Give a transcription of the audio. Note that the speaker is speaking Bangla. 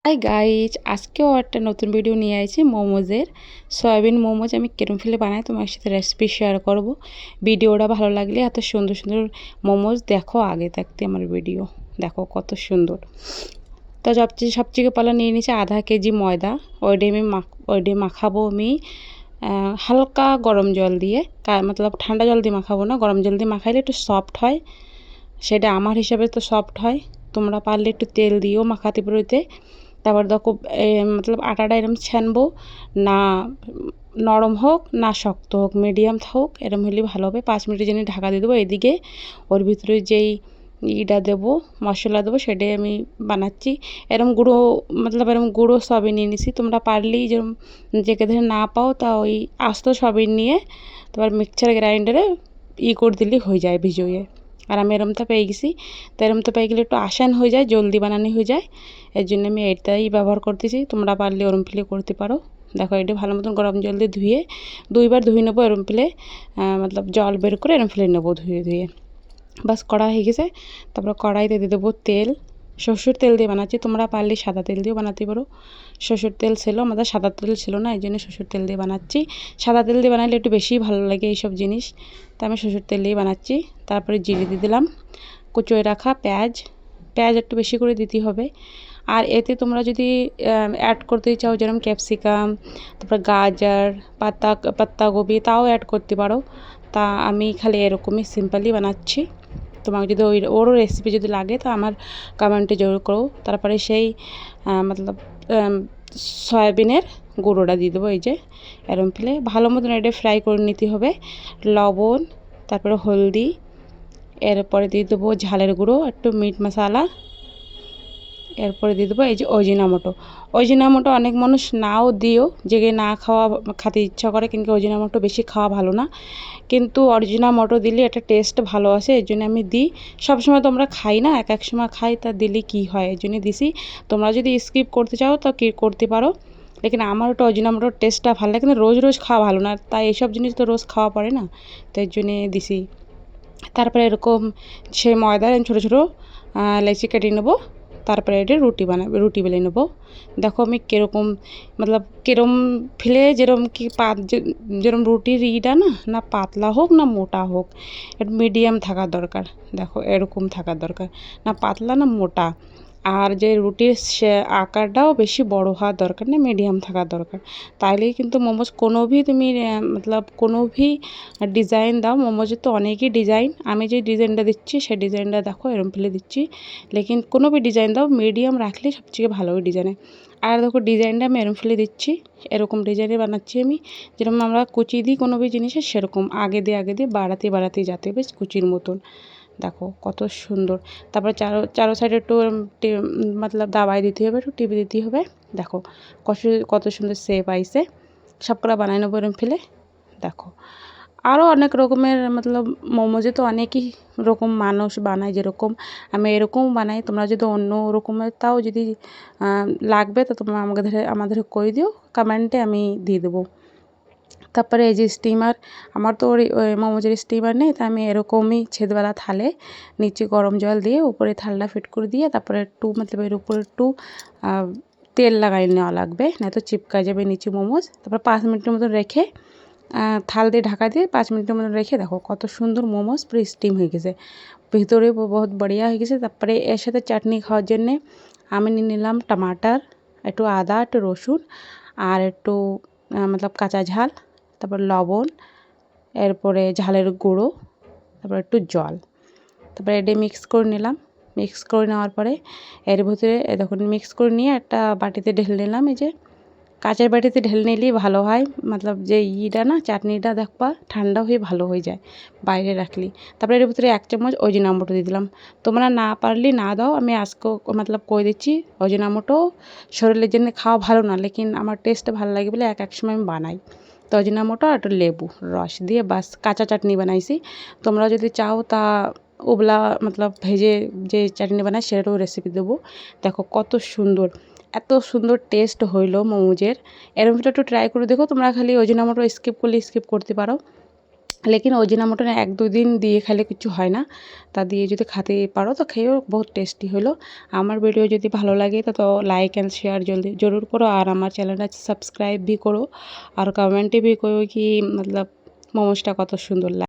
হাই গাইজ, আজকেও একটা নতুন ভিডিও নিয়ে আইছি মোমোজের। সয়াবিন মোমোজ আমি কেরম ফেলে বানাই তোমার সাথে রেসিপি শেয়ার করব। ভিডিওটা ভালো লাগলে এত সুন্দর সুন্দর মোমোজ দেখো, আগে থাকতে আমার ভিডিও দেখো কত সুন্দর। তো সবচেয়ে পালা নিয়ে নিয়েছি আধা কেজি ময়দা। ওইডে মাখাবো আমি হালকা গরম জল দিয়ে, মতলব ঠান্ডা জল দিয়ে মাখাবো না, গরম জল দিয়ে মাখাইলে একটু সফট হয়। সেটা আমার হিসাবে তো সফট হয়, তোমরা পারলে একটু তেল দিয়েও মাখাতে পারো এতে। তারপর দেখো মতলব আটাটা এরম ছানবো না, নরম হোক না শক্ত হোক, মিডিয়াম হোক, এরম হলে ভালো হবে। 5 মিনিটের জন্য ঢাকা দিয়ে দেবো। এদিকে ওর ভিতরে যেই ইটা দেবো, মশলা দেবো, সেটাই আমি বানাচ্ছি। এরম গুঁড়ো মতলব এরম গুঁড়ো সবই নিয়ে নিছি। তোমরা পারলেই যেরম যেকে ধরে না পাও তা ওই আস্ত সবই নিয়ে তারপর মিক্সচার গ্রাইন্ডারে করে দিলেই হয়ে যায় ভিজিয়ে। আর আমি এরমটা পেয়ে গেছি। তো এরমটা পেয়ে গেলে একটু আসান হয়ে যায়, জলদি বানানো হয়ে যায়। এর জন্য আমি এটাই ব্যবহার করতেছি। তোমরা পারলে ওরম ফেলে করতে পারো। দেখো এটা ভালো মতন গরম জল দিয়ে ধুয়ে 2বার ধুয়ে নেবো। এরম ফেলে মতলব জল বের করে এরম ফেলে নেবো ধুয়ে। বাস কড়া হয়ে গেছে। তারপর কড়াইতে দিয়ে দেবো তেল। সরষের তেল দিয়ে বানাচ্ছি, তোমরা পারলে সাদা তেল দিয়েও বানাতে পারো। সরষের তেল ছিল, আমাদের সাদা তেল ছিল না, এই জন্য সরষের তেল দিয়ে বানাচ্ছি। সাদা তেল দিয়ে বানালে একটু বেশি ভালো লাগে এইসব জিনিস, তাই আমি সরষের তেল দিয়ে বানাচ্ছি। তারপরে জিরে দিয়ে দিলাম, কুচোয় রাখা পেঁয়াজ একটু বেশি করে দিতে হবে। আর এতে তোমরা যদি অ্যাড করতে চাও যেরকম ক্যাপসিকাম, তারপর গাজর, পাত্তাগোবি, তাও অ্যাড করতে পারো। তা আমি খালি এরকমই সিম্পলি বানাচ্ছি। তোমাকে যদি ওরও রেসিপি যদি লাগে তো আমার কমেন্টে জরুর করো। তারপরে সেই মতলব সয়াবিনের গুঁড়োটা দিয়ে দেবো। এই যে এরম ফেলে ভালো মতন এটা ফ্রাই করে নিতে হবে। লবণ, তারপরে হলদি, এরপরে দিয়ে দেবো ঝালের গুঁড়ো, একটু মিট মশলা, এরপরে দিয়ে দেবো এই যে অজিনামোটো অনেক মানুষ নাও দিও, যে না খেতে ইচ্ছা করে, কিন্তু অজিনামোটো বেশি খাওয়া ভালো না, কিন্তু অরিজিনামোটো দিলে এটা টেস্ট ভালো আসে, এর জন্য আমি দিই। সবসময় তোমরা খাই না, এক সময় খাই, তা দিলে কি হয়, এর জন্য দিছি। তোমরা যদি স্কিপ করতে চাও তো কি করতে পারো, লেকিন আমার ওটা অরিজিনামোটোর টেস্টটা ভালো লাগে, কিন্তু রোজ খাওয়া ভালো না, তাই এইসব জিনিস তো রোজ খাওয়া পড়ে না, তো এর জন্যে দিছি। তারপরে এরকম সে ময়দার ছোটো ছোটো লেচি কেটে নেবো। তারপরে এটা রুটি বেলে নেবো। দেখো আমি কীরকম মতলব কীরম ফেলে যেরম কি যেরম রুটির ইটা না পাতলা হোক না মোটা হোক, একটু মিডিয়াম থাকার দরকার। দেখো এরকম থাকার দরকার, না পাতলা না মোটা। আর যে রুটির সে আকারটাও বেশি বড় হওয়ার দরকার না, মিডিয়াম থাকার দরকার। তাইলেই কিন্তু মোমোজ কোনো ভি তুমি মতলব কোনো ভি ডিজাইন দাও, মোমোজের তো অনেকই ডিজাইন, আমি যে ডিজাইনটা দিচ্ছি সেই ডিজাইনটা দেখো এরম ফেলে দিচ্ছি। লেকিন কোনো ভি ডিজাইন দাও মিডিয়াম রাখলে সবথেকে ভালো হয় ডিজাইনে। আর দেখো ডিজাইনটা আমি এরম ফেলে দিচ্ছি, এরকম ডিজাইনে বানাচ্ছি আমি। যেরকম আমরা কুচি দিই কোনো ভি জিনিসে, সেরকম আগে দিয়ে বাড়াতে যাতে বেশ কুচির মতন। দেখো কত সুন্দর। তারপরে চারো সাইডে একটু মতলব দাবাই দিতে হবে, একটু টিপে দিতে হবে। দেখো কত সুন্দর শেপ আইসে। সবকটা বানাই নেবো এরম ফেলে। দেখো আরও অনেক রকমের মতলব মোমোজে তো অনেকই রকম মানুষ বানায়, যেরকম আমি এরকম বানাই। তোমরা যদি অন্য রকমের তাও যদি লাগবে তো তোমরা আমাদের কই দিও, কমেন্টে আমি দিয়ে দেবো। তারপরে এই যে স্টিমার, আমার তো ওই মোমোজের স্টিমার নেই, তাই আমি এরকমই ছেদওয়ালা থালে নিচে গরম জল দিয়ে উপরে থালটা ফিট করে দিয়ে তারপরে একটু মতলব এর উপরে একটু তেল লাগাই নেওয়া লাগবে, নয়তো চিপকা যাবে নিচে মোমোজ। তারপর 5 মিনিটের মতো রেখে থাল দিয়ে ঢাকা দিয়ে 5 মিনিটের মতো রেখে দেখো কত সুন্দর মোমোজ পুরো স্টিম হয়ে গেছে, ভিতরে বহুত বড়িয়া হয়ে গেছে। তারপরে এর সাথে চাটনি খাওয়ার জন্যে আমি নিয়ে নিলাম টমাটার, একটু আদা, একটু রসুন, আর একটু মতলব কাঁচা ঝাল, তারপর লবণ, এরপরে ঝালের গুঁড়ো, তারপর একটু জল। তারপরে এটা মিক্স করে নিলাম। মিক্স করে নেওয়ার পরে এর ভিতরে দেখুন মিক্স করে নিয়ে একটা বাটিতে ঢেলে নিলাম। এই যে কাঁচের বাটিতে ঢেলে নিলেই ভালো হয়, মতলব যে না চাটনিটা দেখবা ঠান্ডা হয়ে ভালো হয়ে যায় বাইরে রাখলি। তারপরে এর ভিতরে 1 চামচ অজিনামোটো দিয়ে দিলাম। তোমরা না পারলে না দাও, আমি আজকে মতলব কই দিচ্ছি অজিনামোটো শরীরের জন্য খাওয়া ভালো না, লেকিন আমার টেস্ট ভালো লাগে বলে এক সময় আমি বানাই। তো অজিনামোটো আর একটু লেবু রস দিয়ে বাস কাঁচা চাটনি বানাইছি। তোমরা যদি চাও তা ওবলা মতলব ভেজে যে চাটনি বানাই সেটাও রেসিপি দেবো। দেখো কত সুন্দর, এত সুন্দর টেস্ট হইলো মোমোজের। এরকম একটু ট্রাই করে দেখো। তোমরা খালি অজিনামোটো স্কিপ করলে স্কিপ করতে পারো। लेकिन অজিনামোটো 1-2 দিন দিয়ে খেলে কিছু হয় না, তা দিয়ে যদি খেতে পারো তো খেয়েও বহুত টেস্টি হলো। আমার ভিডিও যদি ভালো লাগে তো लाइक एंड शेयर जरूर करो और हमारे चैनल सब्सक्राइब भी करो और कमेंट भी करो कि मतलब मोमोजटा कत सुंदर।